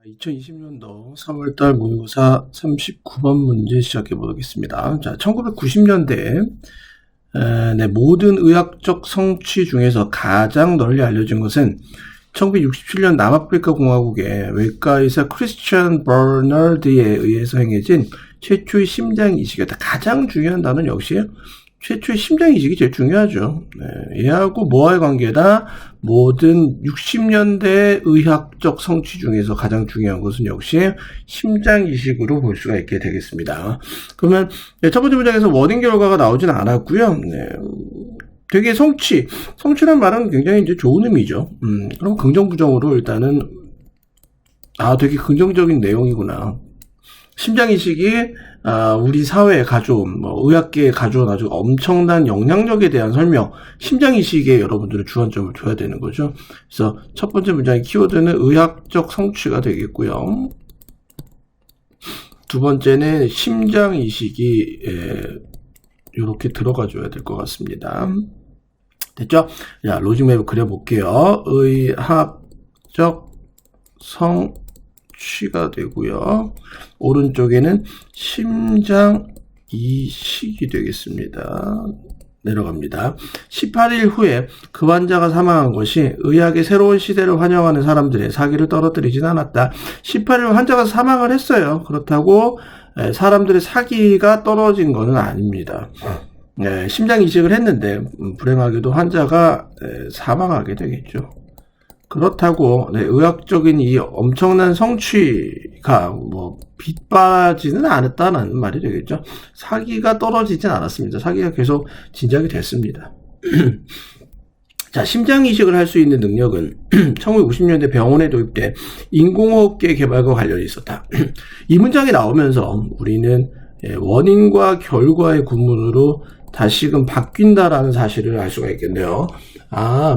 2020년도 3월달 모의고사 39번 문제 시작해 보겠습니다. 자, 1990년대 모든 의학적 성취 중에서 가장 널리 알려진 것은 1967년 남아프리카 공화국의 외과의사 크리스찬 버널드에 의해서 행해진 최초의 심장 이식이었다. 가장 중요한 단어는 역시 최초의 심장 이식이 제일 중요하죠. 얘하고 뭐와의 관계다? 모든 60년대 의학적 성취 중에서 가장 중요한 것은 역시 심장 이식으로 볼 수가 있게 되겠습니다. 그러면 첫 번째 문장에서 워딩 결과가 나오진 않았고요. 되게 성취란 말은 굉장히 이제 좋은 의미죠. 그럼 긍정 부정으로 일단은 되게 긍정적인 내용이구나. 심장 이식이 우리 사회에 가져온, 의학계에 가져온 아주 엄청난 영향력에 대한 설명, 심장 이식에 여러분들은 주안점을 둬야 되는 거죠. 그래서 첫 번째 문장의 키워드는 의학적 성취가 되겠고요. 두 번째는 심장 이식이 이렇게 들어가줘야 될 것 같습니다. 됐죠? 자, 로직맵을 그려볼게요. 의학적 성취가 되고요. 오른쪽에는 심장 이식이 되겠습니다. 내려갑니다. 18일 후에 그 환자가 사망한 것이 의학의 새로운 시대를 환영하는 사람들의 사기를 떨어뜨리진 않았다. 18일 후 환자가 사망을 했어요. 그렇다고 사람들의 사기가 떨어진 것은 아닙니다. 심장 이식을 했는데 불행하게도 환자가 사망하게 되겠죠. 그렇다고 의학적인 이 엄청난 성취가 빗빠지는 않았다는 말이 되겠죠. 사기가 떨어지진 않았습니다. 사기가 계속 진작이 됐습니다. 자, 심장 이식을 할 수 있는 능력은 1950년대 병원에 도입된 인공호흡기 개발과 관련이 있었다. 이 문장이 나오면서 우리는 원인과 결과의 구문으로 다시금 바뀐다라는 사실을 알 수가 있겠네요.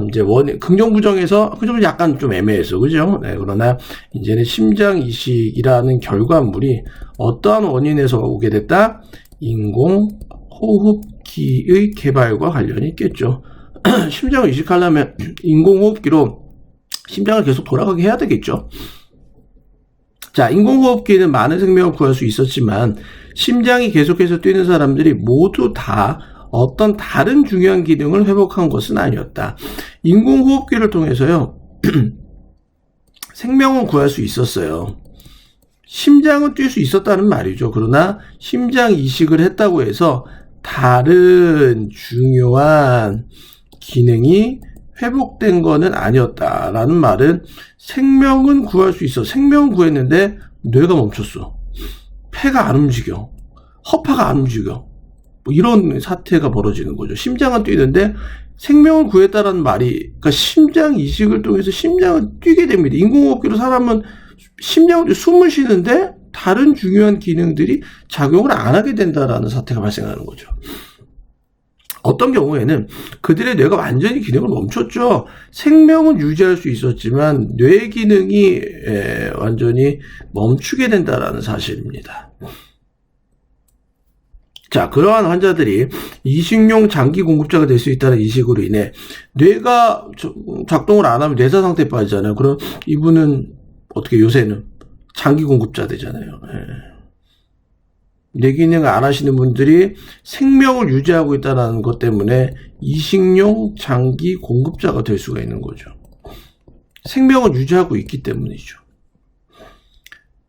이제 긍정 부정에서 좀 약간 좀 애매해서 그죠? 그러나 이제는 심장 이식이라는 결과물이 어떠한 원인에서 오게 됐다? 인공 호흡기의 개발과 관련이 있겠죠. 심장을 이식하려면 인공 호흡기로 심장을 계속 돌아가게 해야 되겠죠. 자, 인공호흡기는 많은 생명을 구할 수 있었지만 심장이 계속해서 뛰는 사람들이 모두 다 어떤 다른 중요한 기능을 회복한 것은 아니었다. 인공호흡기를 통해서요, 생명은 구할 수 있었어요. 심장은 뛸 수 있었다는 말이죠. 그러나 심장 이식을 했다고 해서 다른 중요한 기능이 회복된 거는 아니었다라는 말은 생명은 구할 수 있어. 생명은 구했는데 뇌가 멈췄어. 폐가 안 움직여. 허파가 안 움직여. 이런 사태가 벌어지는 거죠. 심장은 뛰는데 생명을 구했다라는 말이, 그러니까 심장 이식을 통해서 심장을 뛰게 됩니다. 인공호흡기로 사람은 숨을 쉬는데 다른 중요한 기능들이 작용을 안 하게 된다라는 사태가 발생하는 거죠. 어떤 경우에는 그들의 뇌가 완전히 기능을 멈췄죠. 생명은 유지할 수 있었지만 뇌 기능이 완전히 멈추게 된다라는 사실입니다. 자, 그러한 환자들이 이식용 장기 공급자가 될 수 있다는 이식으로 인해 뇌가 작동을 안 하면 뇌사 상태에 빠지잖아요. 그럼 이분은 어떻게 요새는 장기 공급자 되잖아요. 뇌 기능을 안 하시는 분들이 생명을 유지하고 있다는 것 때문에 이식용 장기 공급자가 될 수가 있는 거죠. 생명을 유지하고 있기 때문이죠.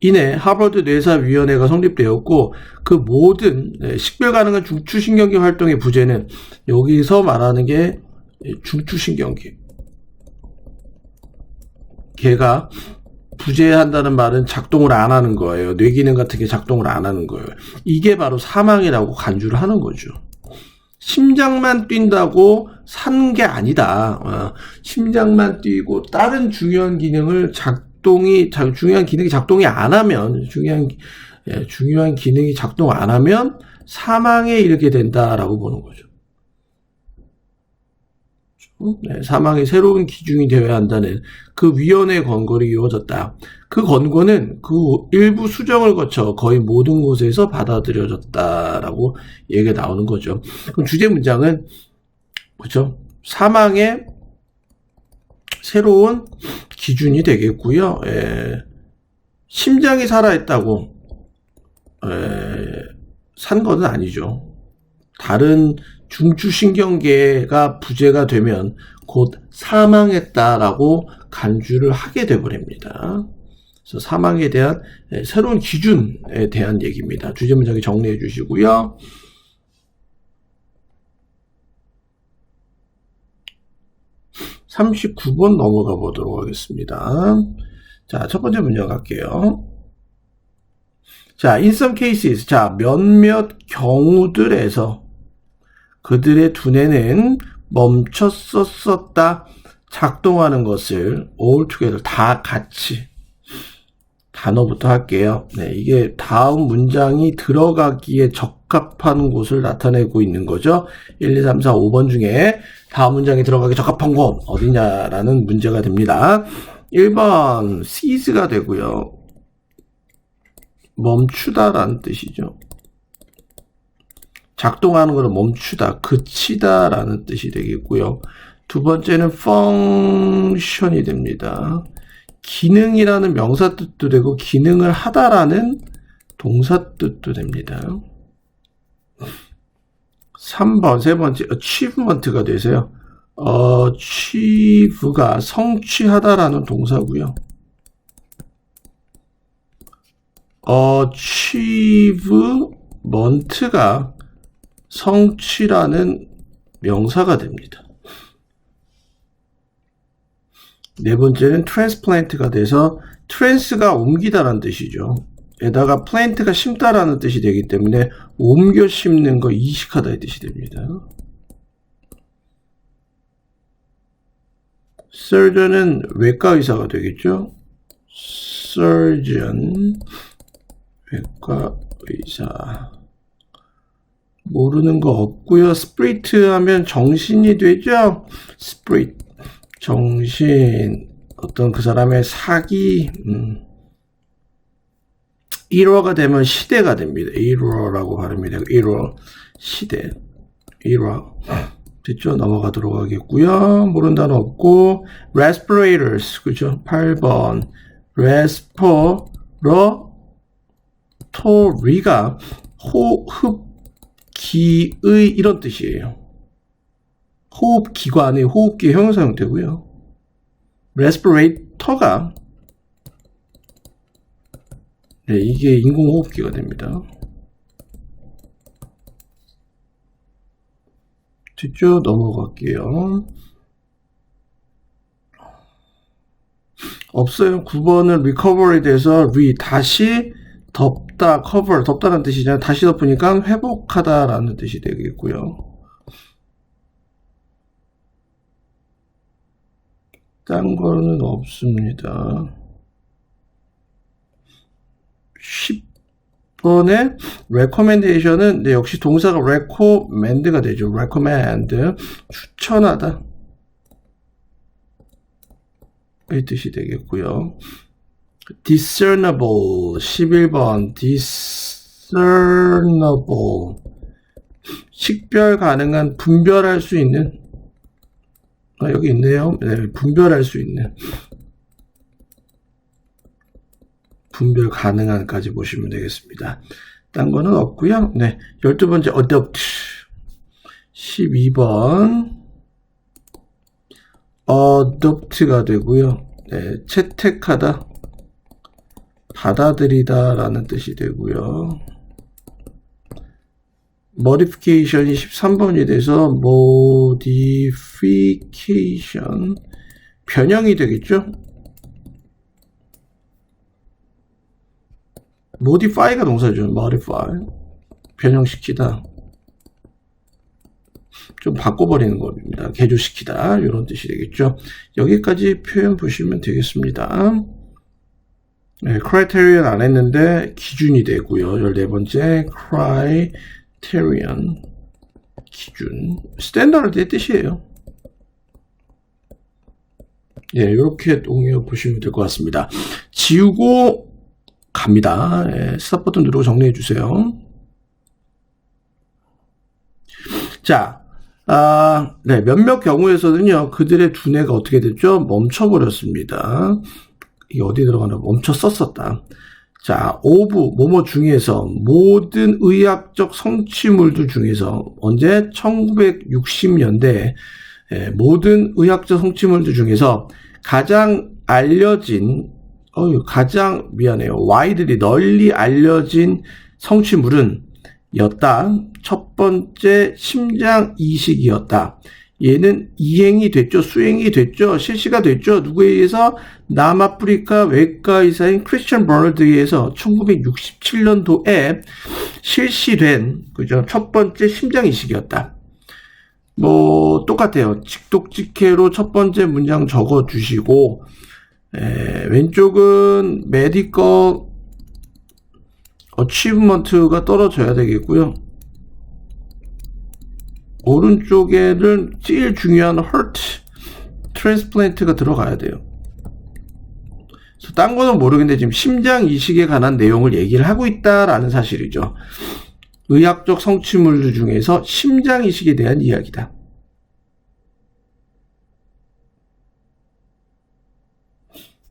이내 하버드 뇌사위원회가 성립되었고 그 모든 식별 가능한 중추신경계 활동의 부재는 여기서 말하는 게 중추신경계. 걔가 부재한다는 말은 작동을 안 하는 거예요. 뇌기능 같은 게 작동을 안 하는 거예요. 이게 바로 사망이라고 간주를 하는 거죠. 심장만 뛴다고 산 게 아니다. 심장만 뛰고 다른 중요한 기능을 중요한 기능이 작동이 안 하면, 중요한 기능이 작동 안 하면 사망에 이르게 된다라고 보는 거죠. 사망의 새로운 기준이 되어야 한다는 그 위원회의 권고를 이루어졌다. 그 권고는 그 일부 수정을 거쳐 거의 모든 곳에서 받아들여졌다라고 얘기가 나오는 거죠. 그럼 주제 문장은 그렇죠? 사망의 새로운 기준이 되겠고요. 심장이 살아있다고 산 것은 아니죠. 다른 중추신경계가 부재가 되면 곧 사망했다라고 간주를 하게 되버립니다. 그래서 사망에 대한 새로운 기준에 대한 얘기입니다. 주제 문장에 정리해 주시고요. (39번) 넘어가 보도록 하겠습니다. 자, 첫 번째 문장 갈게요. 자, in some cases, 자, 몇몇 경우들에서 그들의 두뇌는 멈췄었다. 작동하는 것을 all together, 다 같이. 단어부터 할게요. 네, 이게 다음 문장이 들어가기에 적합한 곳을 나타내고 있는 거죠. 1, 2, 3, 4, 5번 중에 다음 문장이 들어가기 적합한 곳 어디냐라는 문제가 됩니다. 1번 seize가 되고요. 멈추다라는 뜻이죠. 작동하는 것을 멈추다, 그치다라는 뜻이 되겠고요. 두 번째는 function이 됩니다. 기능이라는 명사 뜻도 되고 기능을 하다라는 동사 뜻도 됩니다. 3번 세 번째 achievement가 되세요. achieve가 성취하다라는 동사고요. achievement가 성취라는 명사가 됩니다. 네 번째는 transplant가 돼서 trans가 옮기다라는 뜻이죠. 에다가 plant가 심다라는 뜻이 되기 때문에 옮겨 심는 거, 이식하다의 뜻이 됩니다. surgeon은 외과 의사가 되겠죠. surgeon, 외과 의사. 모르는 거 없고요. spirit 하면 정신이 되죠. spirit. 정신, 어떤 그 사람의 사기, 1호가 되면 시대가 됩니다. 1호라고 발음합니다. 1호, 시대, 1호. 됐죠? 넘어가도록 하겠고요. 모르는 단어 없고, respirators, 그죠? 8번. respiratory가 호흡기의 이런 뜻이에요. 호흡기관의 호흡기의 형용사 형태고요. respirator가 네, 이게 인공호흡기가 됩니다. 됐죠? 넘어갈게요. 없어요. 9번은 recovery에 대해서 다시 덮다, cover, 덮다라는 뜻이잖아요. 다시 덮으니까 회복하다라는 뜻이 되겠고요. 딴 거는 없습니다. 10번에 recommendation은 네, 역시 동사가 recommend가 되죠. recommend, 추천하다 이 뜻이 되겠고요. discernible, 11번 discernible, 식별 가능한, 분별할 수 있는, 여기 있네요. 네, 분별할 수 있는, 분별 가능한까지 보시면 되겠습니다. 딴 거는 없고요. 네, 12번째 adopt, 12번 adopt가 되고요. 네, 채택하다, 받아들이다 라는 뜻이 되고요. modification이 13번이 돼서 modification, 변형이 되겠죠. modify가 동사죠. modify, 변형시키다, 좀 바꿔버리는 겁니다. 개조시키다 이런 뜻이 되겠죠. 여기까지 표현 보시면 되겠습니다. 네, criterion 안 했는데 기준이 되고요. 14번째 criterion, 기준, 스탠다드의 뜻이에요. 예, 이렇게 동의어 보시면 될 것 같습니다. 지우고 갑니다. 예, 스탑 버튼 누르고 정리해 주세요. 자, 네, 몇몇 경우에서는요, 그들의 두뇌가 어떻게 됐죠? 멈춰버렸습니다. 이게 어디 들어가나 멈춰 썼었다. 자, 오브 뭐뭐 중에서 모든 의학적 성취물들 중에서 언제 1960년대 모든 의학적 성취물들 중에서 가장 알려진 가장 widely 널리 알려진 성취물은 였다. 첫 번째 심장 이식이었다. 얘는 이행이 됐죠. 수행이 됐죠. 실시가 됐죠. 누구에 의해서? 남아프리카 외과 의사인 크리스천 버널드에 의해서 1967년도에 실시된 그죠. 첫 번째 심장 이식이었다. 뭐 똑같아요. 직독직해로 첫 번째 문장 적어 주시고 왼쪽은 메디컬 어치브먼트가 떨어져야 되겠고요. 오른쪽에는 제일 중요한 heart transplant가 들어가야 돼요. 그래서 딴 거는 모르겠는데 지금 심장 이식에 관한 내용을 얘기를 하고 있다라는 사실이죠. 의학적 성취물 중에서 심장 이식에 대한 이야기다.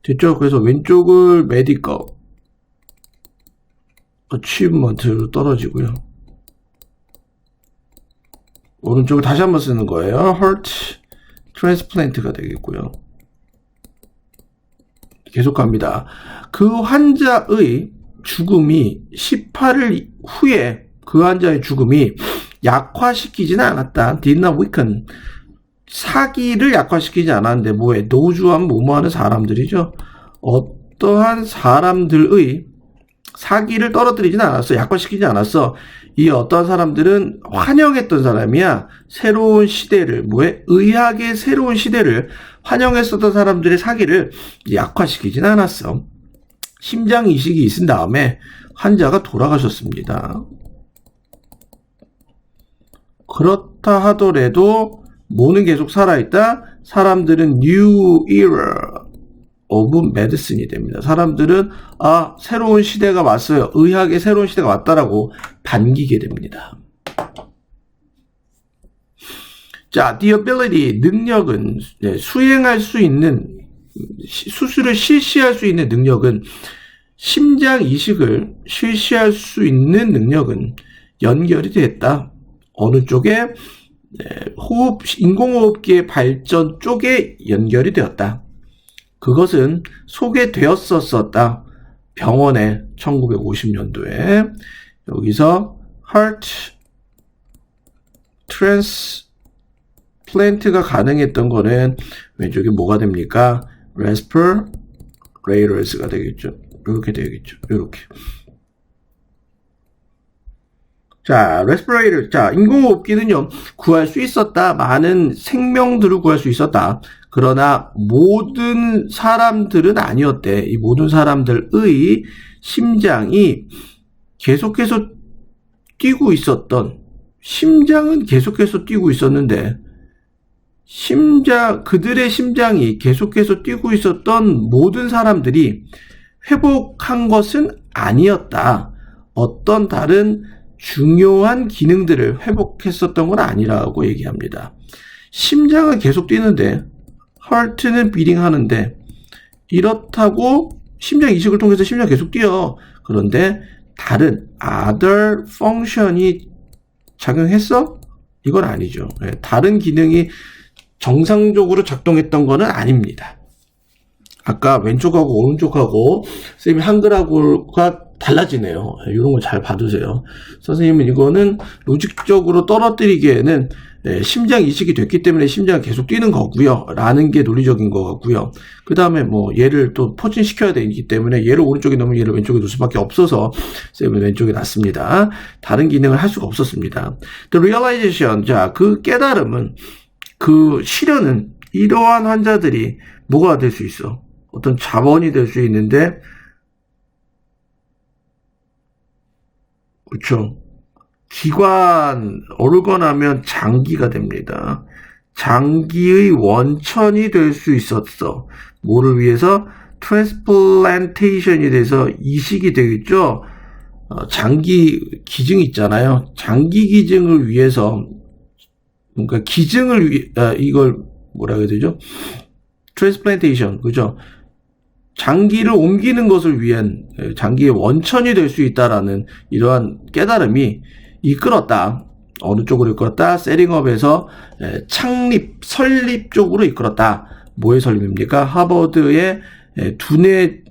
됐죠? 그래서 왼쪽을 메디컬 어치브먼트로 떨어지고요. 오른쪽을 다시 한번 쓰는 거예요. heart transplant가 되겠고요. 계속 갑니다. 그 환자의 죽음이 18일 후에 그 환자의 죽음이 약화시키지는 않았다. did not weaken. 사기를 약화시키지 않았는데 뭐에 노주하면 뭐뭐하는 사람들이죠. 어떠한 사람들의 사기를 떨어뜨리지는 않았어. 약화시키지 않았어. 이 어떤 사람들은 환영했던 사람이야. 새로운 시대를 의학의 새로운 시대를 환영했었던 사람들의 사기를 약화시키지는 않았어. 심장 이식이 있은 다음에 환자가 돌아가셨습니다. 그렇다 하더라도 뭐는 계속 살아있다? 사람들은 new era of medicine이 됩니다. 사람들은 새로운 시대가 왔어요. 의학의 새로운 시대가 왔다라고 반기게 됩니다. 자, the ability, 능력은 수행할 수 있는 수술을 실시할 수 있는 능력은 심장 이식을 실시할 수 있는 능력은 연결이 됐다. 어느 쪽에? 인공호흡기의 발전 쪽에 연결이 되었다. 그것은 소개되었었다. 병원에 1950년도에 여기서 heart transplant가 가능했던 거는 왼쪽에 뭐가 됩니까? respirators가 되겠죠. 이렇게 되겠죠. 이렇게. 자, respirator. 자, 인공호흡기는요, 구할 수 있었다. 많은 생명들을 구할 수 있었다. 그러나 모든 사람들은 아니었대. 이 모든 사람들의 심장이 계속해서 뛰고 있었던, 심장은 계속해서 뛰고 있었는데, 그들의 심장이 계속해서 뛰고 있었던 모든 사람들이 회복한 것은 아니었다. 어떤 다른 중요한 기능들을 회복했었던 건 아니라고 얘기합니다. 심장은 계속 뛰는데 heart는 beating 하는데 이렇다고 심장 이식을 통해서 심장이 계속 뛰어. 그런데 다른 other function이 작용했어? 이건 아니죠. 다른 기능이 정상적으로 작동했던 거는 아닙니다. 아까 왼쪽하고 오른쪽하고 쌤이 한글하고가 달라지네요. 이런 거 잘 봐두세요. 선생님은 이거는 로직적으로 떨어뜨리기에는 심장 이식이 됐기 때문에 심장이 계속 뛰는 거고요. 라는 게 논리적인 거 같고요. 그 다음에 뭐 얘를 또 포진시켜야 되기 때문에 얘를 오른쪽에 넣으면 얘를 왼쪽에 놓을 수밖에 없어서 쌤은 왼쪽에 놨습니다. 다른 기능을 할 수가 없었습니다. The realization, 자, 그 깨달음은, 그 실현은 이러한 환자들이 뭐가 될 수 있어? 어떤 자본이 될 수 있는데, 그렇죠. 기관, 오르건 하면 장기가 됩니다. 장기의 원천이 될 수 있었어. 뭐를 위해서? 트랜스플란테이션이 돼서 이식이 되겠죠. 장기 기증 있잖아요. 장기 기증을 위해서, 그러니까 기증을 이걸 뭐라 해야 되죠? 트랜스플란테이션, 그죠? 장기를 옮기는 것을 위한 장기의 원천이 될 수 있다라는 이러한 깨달음이 이끌었다. 어느 쪽으로 이끌었다? 셋링업에서 설립 쪽으로 이끌었다. 뭐의 설립입니까? 하버드의 두뇌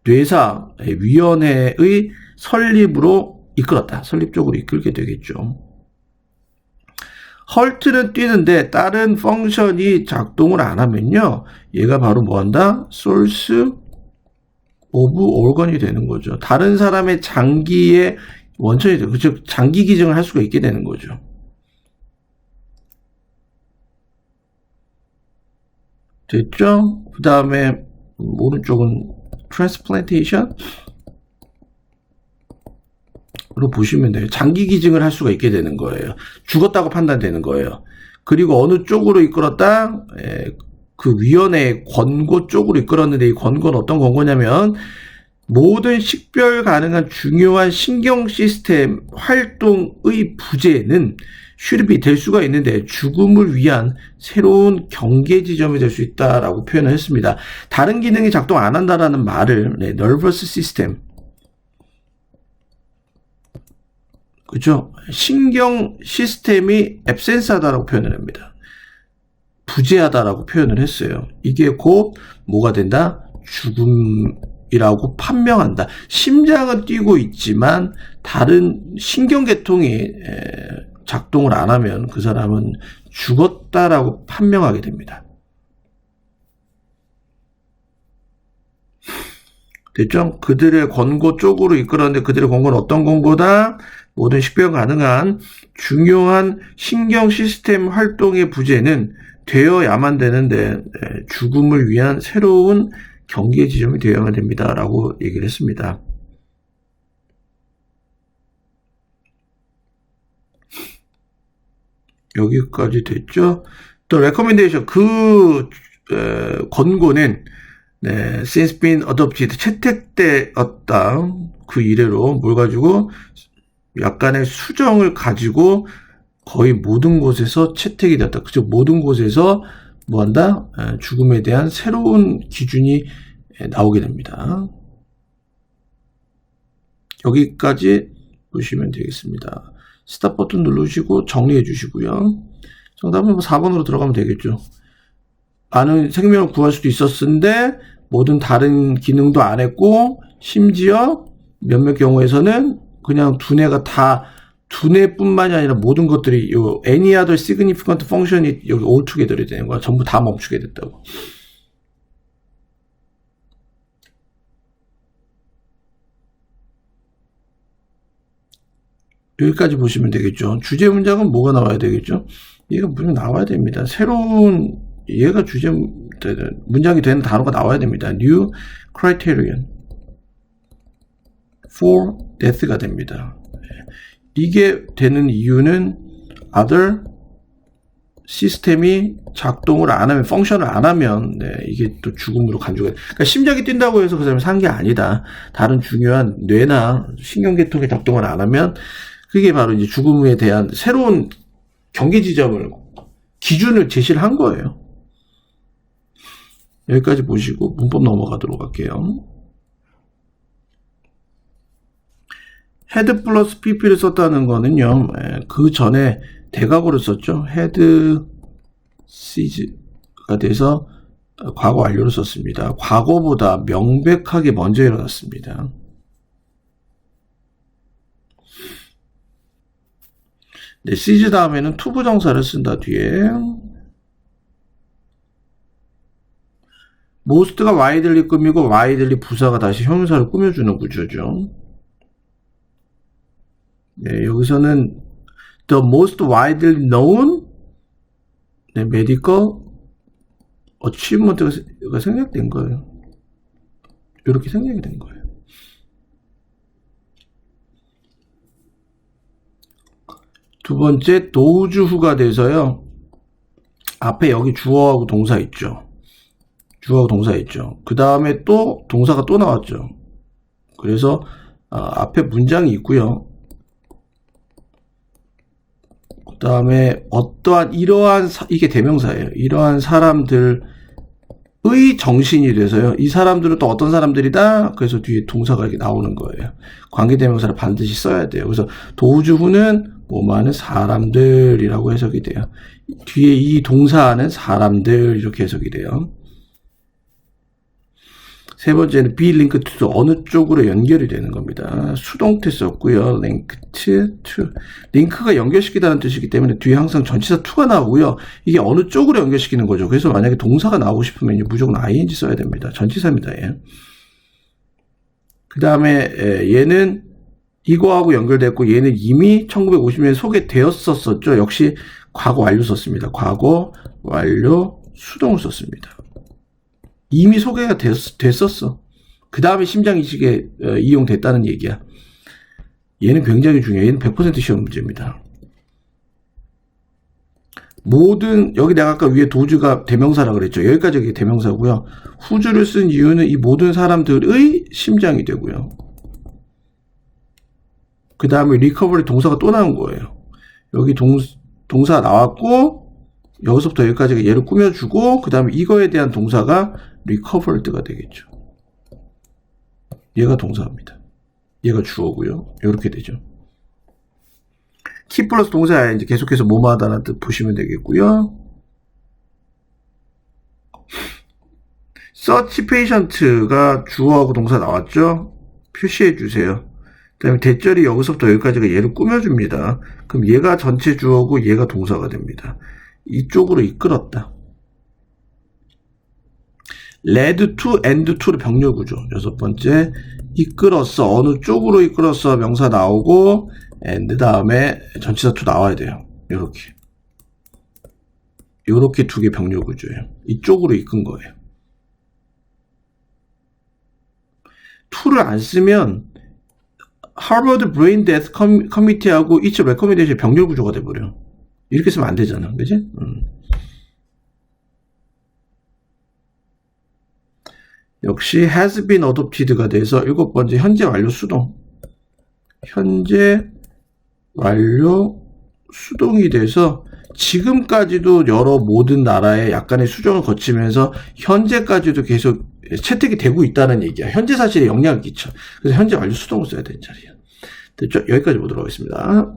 뇌사 위원회의 설립으로 이끌었다. 설립 쪽으로 이끌게 되겠죠. 헐트는 뛰는데 다른 펑션이 작동을 안 하면요. 얘가 바로 뭐한다? source of organ이 되는 거죠. 다른 사람의 장기의 원천이 되고, 즉 장기 기증을 할 수가 있게 되는 거죠. 됐죠? 그 다음에 오른쪽은 transplantation 로 보시면 돼요. 장기 기증을 할 수가 있게 되는 거예요. 죽었다고 판단되는 거예요. 그리고 어느 쪽으로 이끌었다? 그 위원회의 권고 쪽으로 이끌었는데, 이 권고는 어떤 권고냐면 모든 식별 가능한 중요한 신경 시스템 활동의 부재는 슈립이 될 수가 있는데 죽음을 위한 새로운 경계 지점이 될 수 있다라고 표현을 했습니다. 다른 기능이 작동 안 한다라는 말을 nervous system, 그죠? 신경 시스템이 absence하다라고 표현을 합니다. 부재하다라고 표현을 했어요. 이게 곧 뭐가 된다? 죽음이라고 판명한다. 심장은 뛰고 있지만 다른 신경계통이 작동을 안 하면 그 사람은 죽었다라고 판명하게 됩니다. 됐죠? 그들의 권고 쪽으로 이끌었는데 그들의 권고는 어떤 권고다? 모든 식별 가능한 중요한 신경 시스템 활동의 부재는 되어야만 되는데 죽음을 위한 새로운 경계 지점이 되어야만 됩니다. 라고 얘기를 했습니다. 여기까지 됐죠? 또 recommendation, 그 권고는 since been adopted, 채택되었다. 그 이래로 뭘 가지고 약간의 수정을 가지고 거의 모든 곳에서 채택이 되었다. 그죠? 모든 곳에서 뭐한다? 죽음에 대한 새로운 기준이 나오게 됩니다. 여기까지 보시면 되겠습니다. 스탑 버튼 누르시고 정리해 주시고요. 정답은 4번으로 들어가면 되겠죠. 많은 생명을 구할 수도 있었는데 모든 다른 기능도 안 했고, 심지어 몇몇 경우에서는 그냥 두뇌가 다, 두뇌뿐만이 아니라 모든 것들이 요 any other significant function이 여기 all together이 되는 거야. 전부 다 멈추게 됐다고. 여기까지 보시면 되겠죠. 주제 문장은 뭐가 나와야 되겠죠? 얘가 분명 나와야 됩니다. 새로운 얘가 주제 문장이 되는 단어가 나와야 됩니다. New criterion for death가 됩니다. 이게 되는 이유는 other 시스템이 작동을 안 하면, 펑션을 안 하면 이게 또 죽음으로 간주가 돼요. 그러니까 심장이 뛴다고 해서 그 사람이 산 게 아니다. 다른 중요한 뇌나 신경계통이 작동을 안 하면 그게 바로 이제 죽음에 대한 새로운 경계 지점을, 기준을 제시를 한 거예요. 여기까지 보시고 문법 넘어가도록 할게요. 헤드 플러스 pp를 썼다는 거는요, 그 전에 대각으로 썼죠. 헤드 시즈가 돼서 과거 완료로 썼습니다. 과거보다 명백하게 먼저 일어났습니다. 네, 시즈 다음에는 to 부정사를 쓴다. 뒤에 most가 widely 꾸미고 widely 부사가 다시 형용사를 꾸며주는 구조죠. 네, 여기서는 the most widely known medical achievement가 생략된 거예요. 이렇게 생략이 된 거예요. 두 번째, 도우주후가 돼서요. 앞에 여기 주어하고 동사 있죠. 주어하고 동사 있죠. 그 다음에 또 동사가 또 나왔죠. 그래서 앞에 문장이 있고요. 그 다음에 어떠한 이러한 이게 대명사예요. 이러한 사람들의 의 정신이 돼서요. 이 사람들은 또 어떤 사람들이다? 그래서 뒤에 동사가 이렇게 나오는 거예요. 관계대명사를 반드시 써야 돼요. 그래서 도주후는 뭐뭐하는 사람들이라고 해석이 돼요. 뒤에 이 동사는 사람들 이렇게 해석이 돼요. 세 번째는 be linked to 어느 쪽으로 연결이 되는 겁니다. 수동태 썼고요. linked to. 링크가 연결시키다는 뜻이기 때문에 뒤에 항상 전치사 to가 나오고요. 이게 어느 쪽으로 연결시키는 거죠. 그래서 만약에 동사가 나오고 싶으면 무조건 ing 써야 됩니다. 전치사입니다. 예. 그 다음에 얘는 이거하고 연결됐고 얘는 이미 1950년에 소개되었었죠. 역시 과거 완료 썼습니다. 과거 완료 수동을 썼습니다. 이미 소개가 됐었어. 그 다음에 심장 이식에 이용됐다는 얘기야. 얘는 굉장히 중요해. 얘는 100% 시험 문제입니다. 모든, 여기 내가 아까 위에 도주가 대명사라고 그랬죠. 여기까지 이게 대명사고요. 후주를 쓴 이유는 이 모든 사람들의 심장이 되고요. 그 다음에 리커버리 동사가 또 나온 거예요. 여기 동사 나왔고, 여기서부터 여기까지가 얘를 꾸며주고, 그 다음에 이거에 대한 동사가 recovered가 되겠죠. 얘가 동사입니다. 얘가 주어고요. 이렇게 되죠. 키 플러스 동사야 이제 계속해서 뭐뭐하다는 뜻 보시면 되겠고요. search patient가 주어하고 동사 나왔죠. 표시해 주세요. 그 다음에 대절이 여기서부터 여기까지가 얘를 꾸며줍니다. 그럼 얘가 전체 주어고 얘가 동사가 됩니다. 이쪽으로 이끌었다. led to, and to를 병렬구조. 여섯 번째, 이끌었어. 어느 쪽으로 이끌었어. 명사 나오고, and 다음에 전치사 to 나와야 돼요. 요렇게 두 개 병렬구조예요. 이쪽으로 이끈 거예요. to를 안 쓰면 하버드 브레인 데스 커미티하고 each recommendation 병렬구조가 돼버려. 이렇게 쓰면 안 되잖아. 그지? 역시 has been adopted가 돼서 일곱 번째 현재 완료 수동. 현재 완료 수동이 돼서 지금까지도 여러 모든 나라의 약간의 수정을 거치면서 현재까지도 계속 채택이 되고 있다는 얘기야. 현재 사실에 영향을 끼쳐. 그래서 현재 완료 수동을 써야 되는 자리야. 됐죠? 여기까지 보도록 하겠습니다.